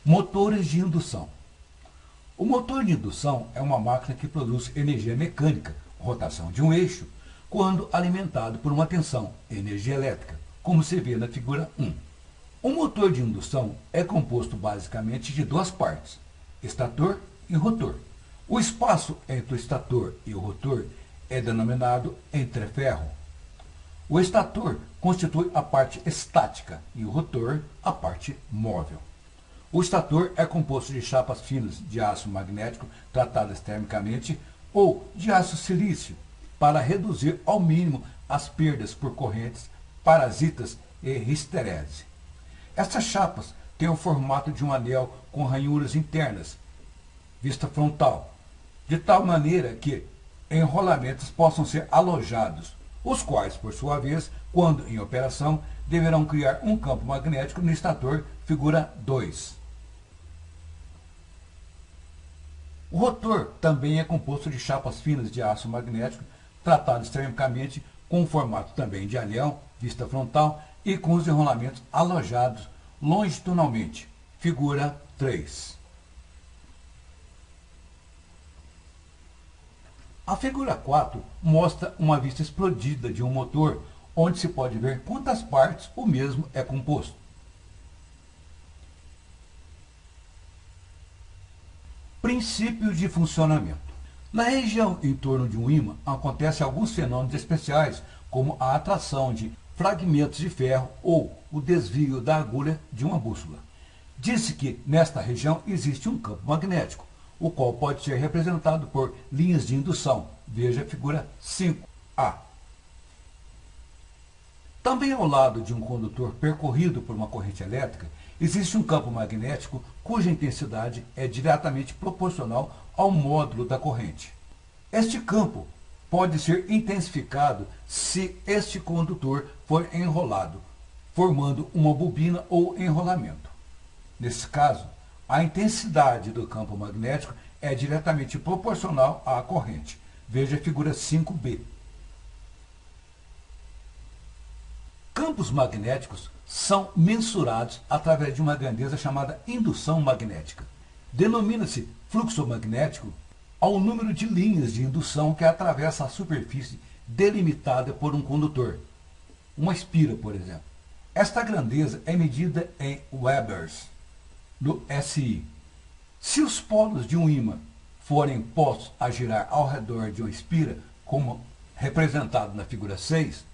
Motores de indução. O motor de indução é uma máquina que produz energia mecânica, rotação de um eixo, quando alimentado por uma tensão, energia elétrica, como se vê na figura 1. O motor de indução é composto basicamente de duas partes, estator e rotor. O espaço entre o estator e o rotor é denominado entreferro. O estator constitui a parte estática e o rotor a parte móvel. O estator é composto de chapas finas de aço magnético tratadas termicamente ou de aço silício para reduzir ao mínimo as perdas por correntes, parasitas e histerese. Essas chapas têm o formato de um anel com ranhuras internas, vista frontal, de tal maneira que enrolamentos possam ser alojados, os quais, por sua vez, quando em operação, deverão criar um campo magnético no estator, figura 2. O rotor também é composto de chapas finas de aço magnético, tratadas termicamente, com o formato também de anel, vista frontal, e com os enrolamentos alojados longitudinalmente, figura 3. A figura 4 mostra uma vista explodida de um motor, onde se pode ver quantas partes o mesmo é composto. Princípios de funcionamento. Na região em torno de um ímã acontecem alguns fenômenos especiais, como a atração de fragmentos de ferro ou o desvio da agulha de uma bússola. Diz-se que nesta região existe um campo magnético, o qual pode ser representado por linhas de indução. Veja a figura 5A. Também ao lado de um condutor percorrido por uma corrente elétrica, existe um campo magnético cuja intensidade é diretamente proporcional ao módulo da corrente. Este campo pode ser intensificado se este condutor for enrolado, formando uma bobina ou enrolamento. Nesse caso, a intensidade do campo magnético é diretamente proporcional à corrente. Veja a figura 5B. Campos magnéticos são mensurados através de uma grandeza chamada indução magnética. Denomina-se fluxo magnético ao número de linhas de indução que atravessa a superfície delimitada por um condutor, uma espira, por exemplo. Esta grandeza é medida em Webers, do SI. Se os polos de um ímã forem postos a girar ao redor de uma espira, como representado na figura 6,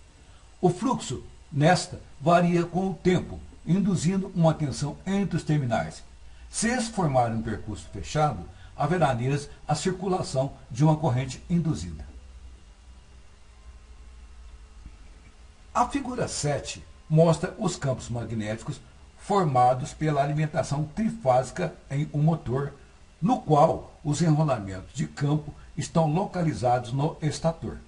o fluxo nesta varia com o tempo, induzindo uma tensão entre os terminais. Se eles formarem um percurso fechado, haverá neles a circulação de uma corrente induzida. A figura 7 mostra os campos magnéticos formados pela alimentação trifásica em um motor, no qual os enrolamentos de campo estão localizados no estator.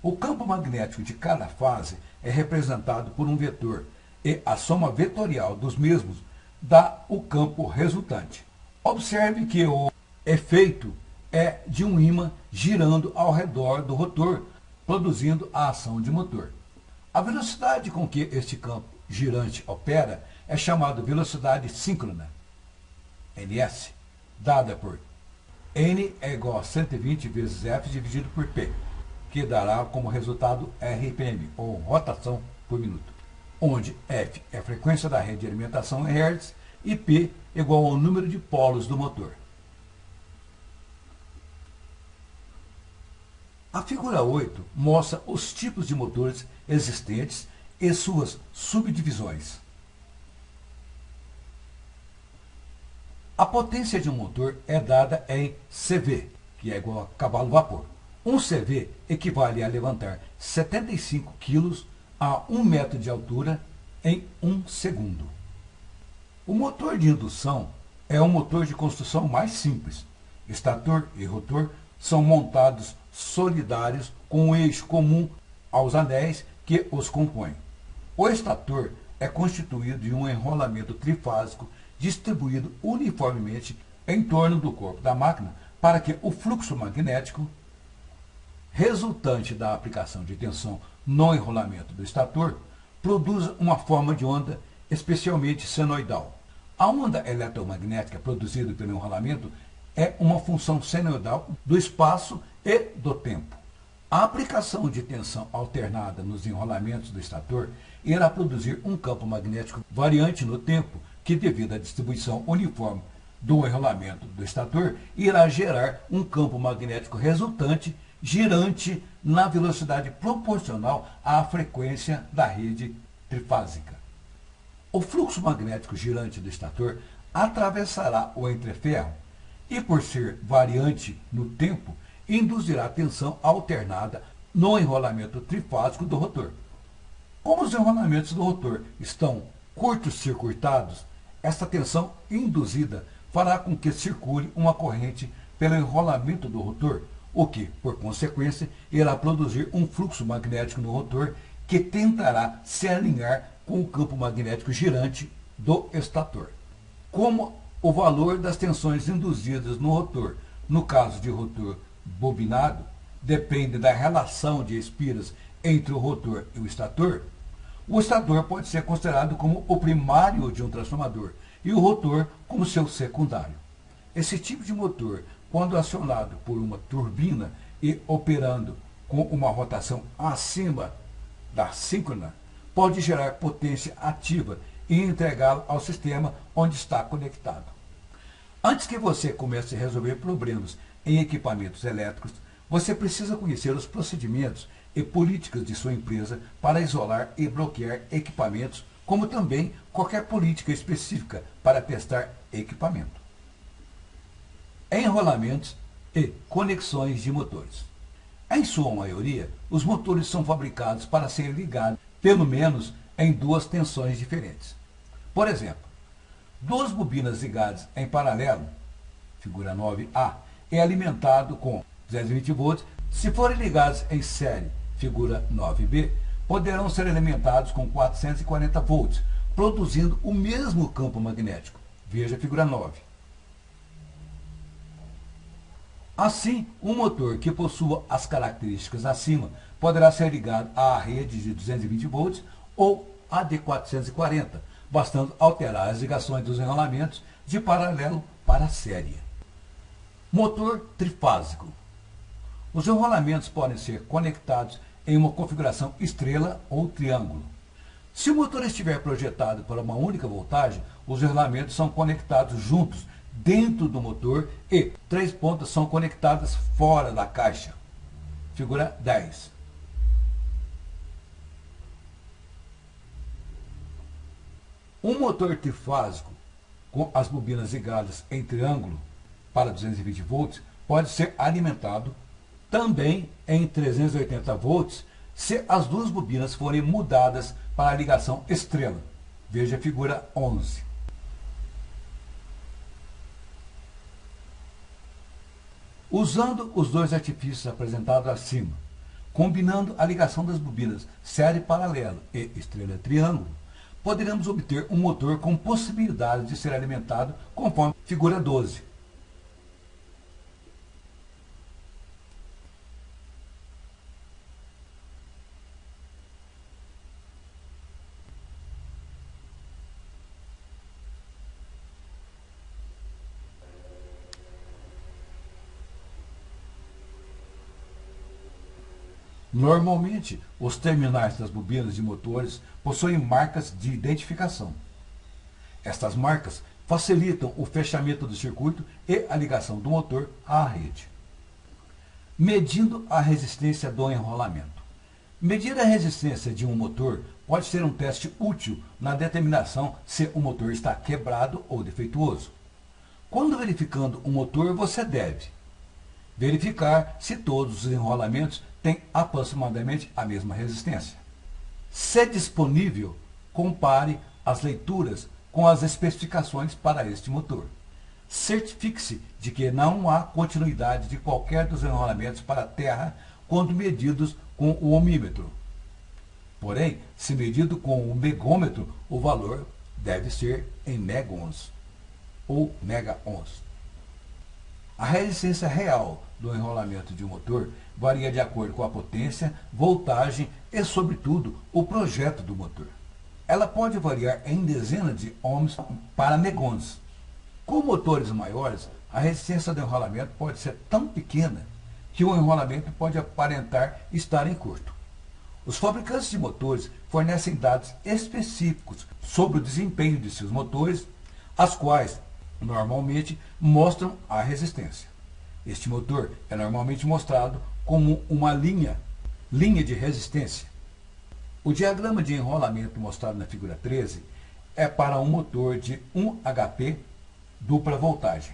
O campo magnético de cada fase é representado por um vetor, e a soma vetorial dos mesmos dá o campo resultante. Observe que o efeito é de um ímã girando ao redor do rotor, produzindo a ação de motor. A velocidade com que este campo girante opera é chamada velocidade síncrona, ns, dada por N é igual a 120 vezes F dividido por P, que dará como resultado RPM, ou rotação por minuto, onde F é a frequência da rede de alimentação em Hz e P igual ao número de polos do motor. A figura 8 mostra os tipos de motores existentes e suas subdivisões. A potência de um motor é dada em CV, que é igual a cavalo-vapor. Um CV equivale a levantar 75 kg a 1 metro de altura em 1 segundo. O motor de indução é um motor de construção mais simples. Estator e rotor são montados solidários com um eixo comum aos anéis que os compõem. O estator é constituído de um enrolamento trifásico distribuído uniformemente em torno do corpo da máquina para que o fluxo magnético resultante da aplicação de tensão no enrolamento do estator produza uma forma de onda especialmente senoidal. A onda eletromagnética produzida pelo enrolamento é uma função senoidal do espaço e do tempo. A aplicação de tensão alternada nos enrolamentos do estator irá produzir um campo magnético variante no tempo, que, devido à distribuição uniforme do enrolamento do estator, irá gerar um campo magnético resultante girante na velocidade proporcional à frequência da rede trifásica. O fluxo magnético girante do estator atravessará o entreferro e, por ser variante no tempo, induzirá tensão alternada no enrolamento trifásico do rotor. Como os enrolamentos do rotor estão curto-circuitados, esta tensão induzida fará com que circule uma corrente pelo enrolamento do rotor, o que, por consequência, irá produzir um fluxo magnético no rotor que tentará se alinhar com o campo magnético girante do estator. Como o valor das tensões induzidas no rotor, no caso de rotor bobinado, depende da relação de espiras entre o rotor e o estator pode ser considerado como o primário de um transformador e o rotor como seu secundário. Esse tipo de motor, quando acionado por uma turbina e operando com uma rotação acima da síncrona, pode gerar potência ativa e entregá-la ao sistema onde está conectado. Antes que você comece a resolver problemas em equipamentos elétricos, você precisa conhecer os procedimentos e políticas de sua empresa para isolar e bloquear equipamentos, como também qualquer política específica para testar equipamento. Enrolamentos e conexões de motores. Em sua maioria, os motores são fabricados para serem ligados pelo menos em duas tensões diferentes. Por exemplo, duas bobinas ligadas em paralelo, figura 9A, é alimentado com 220 volts. Se forem ligados em série, figura 9B, poderão ser alimentados com 440 volts, produzindo o mesmo campo magnético. Veja a figura 9. Assim, um motor que possua as características acima poderá ser ligado à rede de 220 volts ou à de 440, bastando alterar as ligações dos enrolamentos de paralelo para série. Motor trifásico. Os enrolamentos podem ser conectados em uma configuração estrela ou triângulo. Se o motor estiver projetado para uma única voltagem, os enrolamentos são conectados juntos dentro do motor e 3 pontas são conectadas fora da caixa. Figura 10. Um motor trifásico com as bobinas ligadas em triângulo para 220 volts pode ser alimentado também em 380 volts se as duas bobinas forem mudadas para a ligação estrela. Veja a figura 11. Usando os dois artifícios apresentados acima, combinando a ligação das bobinas série paralelo e estrela triângulo, poderemos obter um motor com possibilidade de ser alimentado conforme figura 12. Normalmente, os terminais das bobinas de motores possuem marcas de identificação. Estas marcas facilitam o fechamento do circuito e a ligação do motor à rede. Medindo a resistência do enrolamento. Medir a resistência de um motor pode ser um teste útil na determinação se o motor está quebrado ou defeituoso. Quando verificando o motor, você deve verificar se todos os enrolamentos têm aproximadamente a mesma resistência. Se disponível, compare as leituras com as especificações para este motor. Certifique-se de que não há continuidade de qualquer dos enrolamentos para a terra quando medidos com o ohmímetro. Porém, se medido com o megômetro, o valor deve ser em megahons ou megaohms. A resistência real do enrolamento de um motor varia de acordo com a potência, voltagem e, sobretudo, o projeto do motor. ela pode variar em dezenas de ohms para megons. Com motores maiores, a resistência do enrolamento pode ser tão pequena que o enrolamento pode aparentar estar em curto. Os fabricantes de motores fornecem dados específicos sobre o desempenho de seus motores, as quais normalmente mostram a resistência. Este motor é normalmente mostrado como uma linha de resistência. O diagrama de enrolamento mostrado na figura 13 é para um motor de 1 HP dupla voltagem.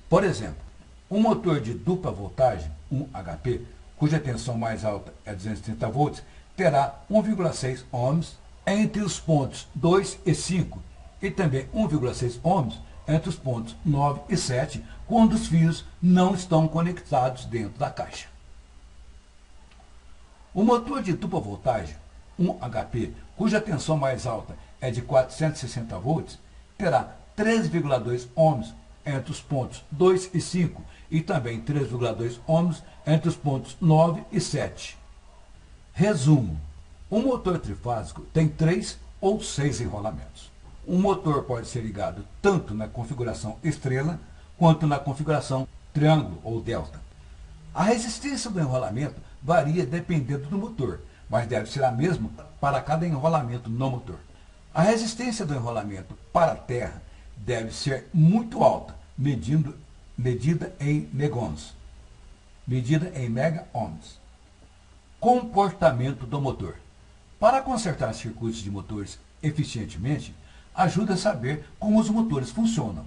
Por exemplo, um motor de dupla voltagem, 1 HP, cuja tensão mais alta é 230 volts, terá 1,6 ohms entre os pontos 2 e 5 e também 1,6 ohms entre os pontos 9 e 7, quando os fios não estão conectados dentro da caixa. O motor de dupla voltagem, 1 HP, cuja tensão mais alta é de 460 volts, terá 3,2 ohms entre os pontos 2 e 5 e também 3,2 ohms entre os pontos 9 e 7. Resumo: um motor trifásico tem 3 ou 6 enrolamentos. Um motor pode ser ligado tanto na configuração estrela quanto na configuração triângulo ou delta. A resistência do enrolamento varia dependendo do motor, mas deve ser a mesma para cada enrolamento no motor. A resistência do enrolamento para a terra deve ser muito alta, medida em megons, medida em mega-ohms. Comportamento do motor. Para consertar circuitos de motores eficientemente, ajuda a saber como os motores funcionam.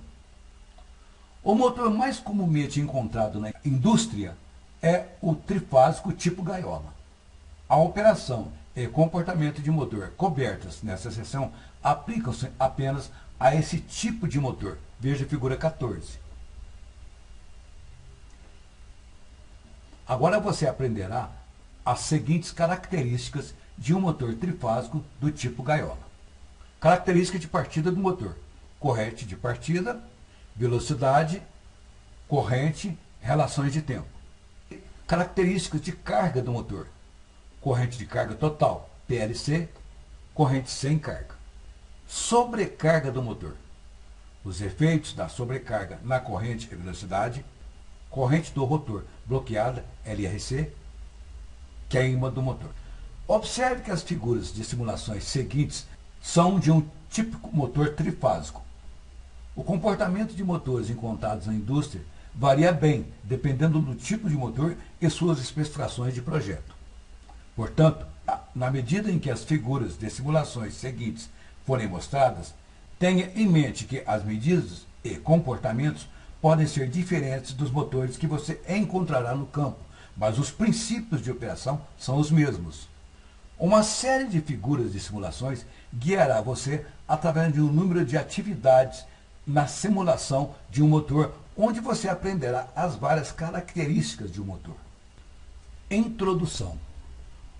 O motor mais comumente encontrado na indústria é o trifásico tipo gaiola. A operação e comportamento de motor cobertas nessa seção aplicam-se apenas a esse tipo de motor. Veja a figura 14. Agora você aprenderá as seguintes características de um motor trifásico do tipo gaiola. Característica de partida do motor: corrente de partida, velocidade, corrente, relações de tempo. Características de carga do motor: corrente de carga total, PLC, corrente sem carga. Sobrecarga do motor: os efeitos da sobrecarga na corrente e velocidade, corrente do rotor bloqueada, LRC, queima do motor. Observe que as figuras de simulações seguintes são de um típico motor trifásico. O comportamento de motores encontrados na indústria varia bem, dependendo do tipo de motor e suas especificações de projeto. Portanto, na medida em que as figuras de simulações seguintes forem mostradas, tenha em mente que as medidas e comportamentos podem ser diferentes dos motores que você encontrará no campo, mas os princípios de operação são os mesmos. Uma série de figuras de simulações guiará você através de um número de atividades na simulação de um motor, onde você aprenderá as várias características de um motor. Introdução.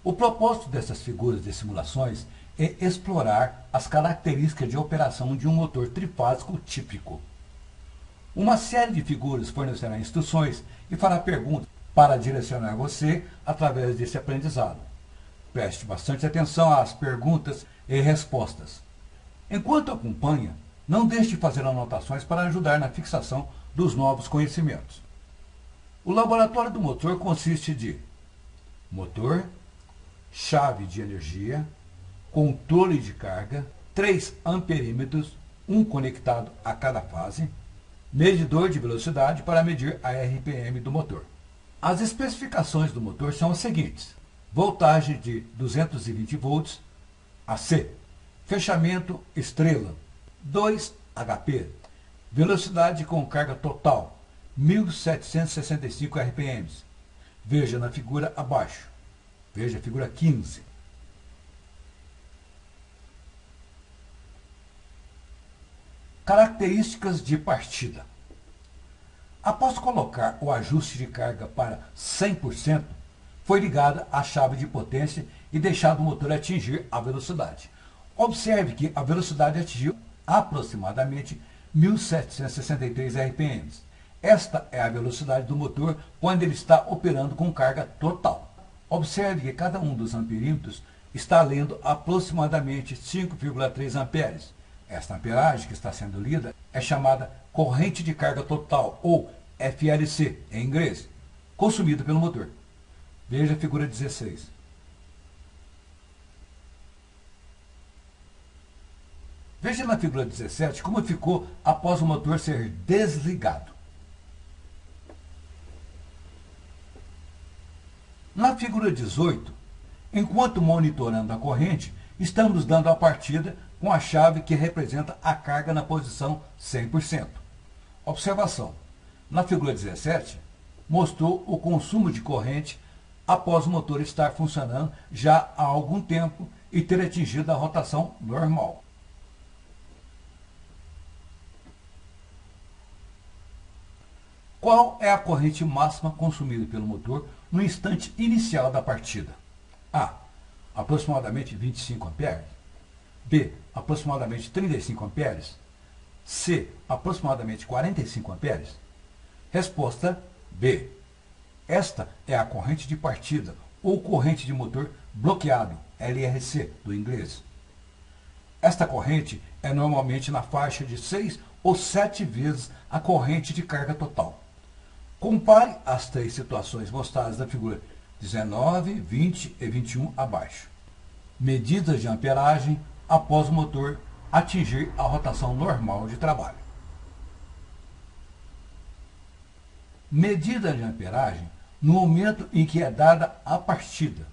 O propósito dessas figuras de simulações é explorar as características de operação de um motor trifásico típico. Uma série de figuras fornecerá instruções e fará perguntas para direcionar você através desse aprendizado. Preste bastante atenção às perguntas e respostas. Enquanto acompanha, não deixe de fazer anotações para ajudar na fixação dos novos conhecimentos. O laboratório do motor consiste de motor, chave de energia, controle de carga, 3 amperímetros, um conectado a cada fase, medidor de velocidade para medir a RPM do motor. As especificações do motor são as seguintes: voltagem de 220 volts AC, fechamento estrela, 2 HP, velocidade com carga total, 1765 RPM. Veja na figura abaixo. Veja a figura 15. Características de partida. Após colocar o ajuste de carga para 100%, foi ligada a chave de potência e deixado o motor atingir a velocidade. Observe que a velocidade atingiu aproximadamente 1763 RPM. Esta é a velocidade do motor quando ele está operando com carga total. Observe que cada um dos amperímetros está lendo aproximadamente 5,3 amperes. Esta amperagem que está sendo lida é chamada corrente de carga total, ou FLC em inglês, consumida pelo motor. Veja a figura 16. Veja na figura 17 como ficou após o motor ser desligado. Na figura 18, enquanto monitorando a corrente, estamos dando a partida com a chave que representa a carga na posição 100%. Observação: na figura 17, mostrou o consumo de corrente após o motor estar funcionando já há algum tempo e ter atingido a rotação normal. Qual é a corrente máxima consumida pelo motor no instante inicial da partida? A. Aproximadamente 25 amperes. B. Aproximadamente 35 amperes. C. Aproximadamente 45 amperes. Resposta B. Esta é a corrente de partida, ou corrente de motor bloqueado, LRC, do inglês. Esta corrente é normalmente na faixa de 6 ou 7 vezes a corrente de carga total. Compare as três situações mostradas na figura 19, 20 e 21 abaixo. Medidas de amperagem após o motor atingir a rotação normal de trabalho. Medida de amperagem no momento em que é dada a partida.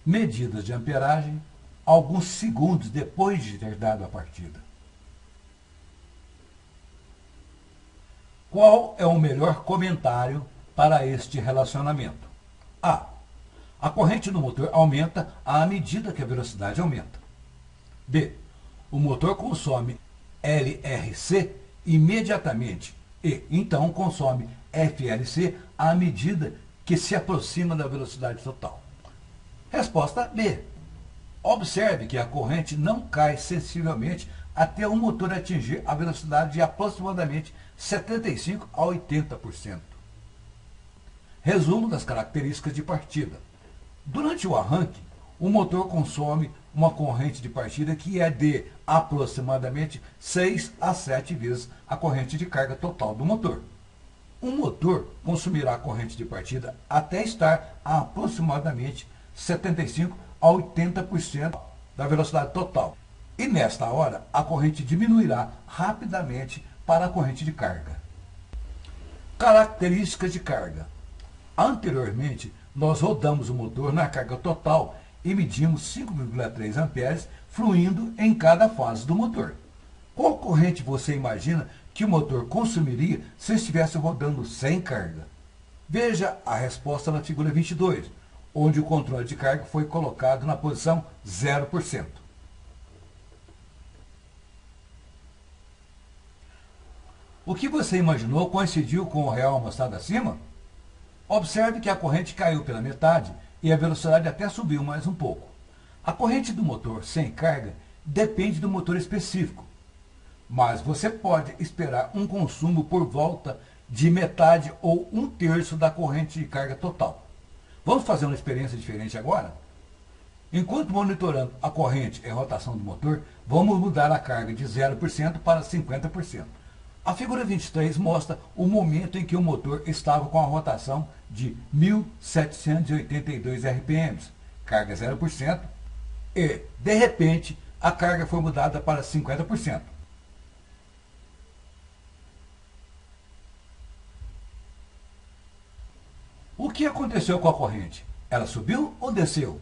Medidas de amperagem alguns segundos depois de ter dado a partida. Qual é o melhor comentário para este relacionamento? A. A corrente do motor aumenta à medida que a velocidade aumenta. B. O motor consome LRC imediatamente e, então, consome FLC à medida que se aproxima da velocidade total. Resposta B. Observe que a corrente não cai sensivelmente até o motor atingir a velocidade de aproximadamente 75% a 80%. Resumo das características de partida. Durante o arranque, o motor consome uma corrente de partida que é de aproximadamente 6 a 7 vezes a corrente de carga total do motor. O motor consumirá a corrente de partida até estar a aproximadamente 75% a 80% da velocidade total. E nesta hora, a corrente diminuirá rapidamente para a corrente de carga. Características de carga. Anteriormente, nós rodamos o motor na carga total e medimos 5,3 amperes fluindo em cada fase do motor. Qual corrente você imagina que o motor consumiria se estivesse rodando sem carga? Veja a resposta na figura 22, onde o controle de carga foi colocado na posição 0%. O que você imaginou coincidiu com o real mostrado acima? Observe que a corrente caiu pela metade e a velocidade até subiu mais um pouco. A corrente do motor sem carga depende do motor específico, mas você pode esperar um consumo por volta de metade ou um terço da corrente de carga total. Vamos fazer uma experiência diferente agora? Enquanto monitorando a corrente e a rotação do motor, vamos mudar a carga de 0% para 50%. A figura 23 mostra o momento em que o motor estava com a rotação de 1.782 RPM, carga 0%, e, de repente, a carga foi mudada para 50%. O que aconteceu com a corrente? Ela subiu ou desceu?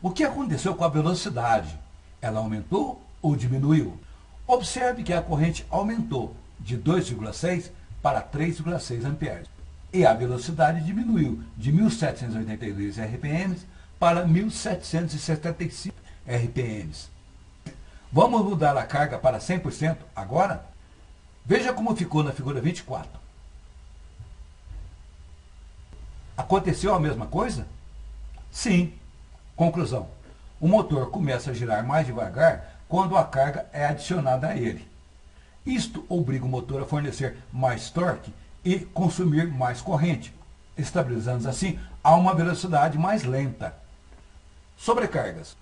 O que aconteceu com a velocidade? Ela aumentou ou diminuiu? Observe que a corrente aumentou de 2,6 para 3,6 amperes. E a velocidade diminuiu de 1.782 RPM para 1.775 RPM. Vamos mudar a carga para 100% agora? Veja como ficou na figura 24. Aconteceu a mesma coisa? Sim. Conclusão. O motor começa a girar mais devagar quando a carga é adicionada a ele. Isto obriga o motor a fornecer mais torque e consumir mais corrente, estabilizando assim a uma velocidade mais lenta. Sobrecargas.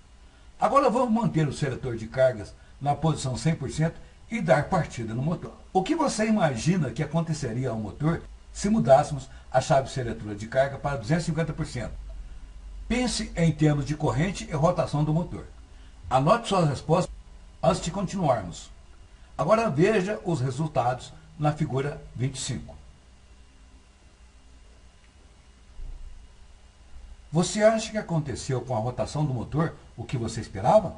Agora vamos manter o seletor de cargas na posição 100% e dar partida no motor. O que você imagina que aconteceria ao motor se mudássemos a chave seletora de carga para 250%? Pense em termos de corrente e rotação do motor. Anote suas respostas antes de continuarmos. Agora veja os resultados na figura 25. Você acha que aconteceu com a rotação do motor o que você esperava?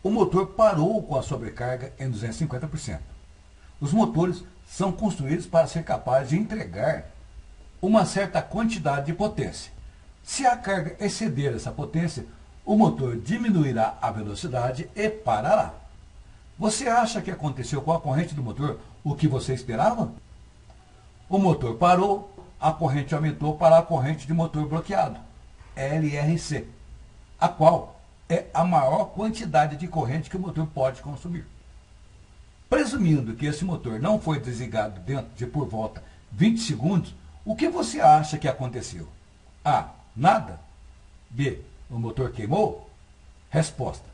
O motor parou com a sobrecarga em 250%. Os motores são construídos para ser capazes de entregar uma certa quantidade de potência. Se a carga exceder essa potência, o motor diminuirá a velocidade e parará. Você acha que aconteceu com a corrente do motor o que você esperava? O motor parou, a corrente aumentou para a corrente de motor bloqueado, LRC, a qual é a maior quantidade de corrente que o motor pode consumir. Presumindo que esse motor não foi desligado dentro de por volta 20 segundos, o que você acha que aconteceu? A. Nada. B. O motor queimou? Resposta.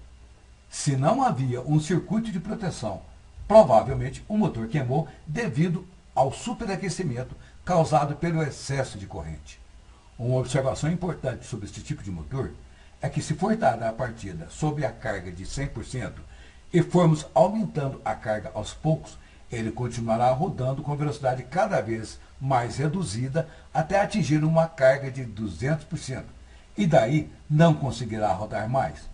Se não havia um circuito de proteção, provavelmente o motor queimou devido ao superaquecimento causado pelo excesso de corrente. Uma observação importante sobre este tipo de motor é que se for dada a partida sob a carga de 100% e formos aumentando a carga aos poucos, ele continuará rodando com velocidade cada vez mais reduzida até atingir uma carga de 200%, e daí não conseguirá rodar mais.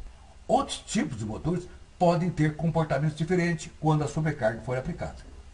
Outros tipos de motores podem ter comportamentos diferentes quando a sobrecarga for aplicada.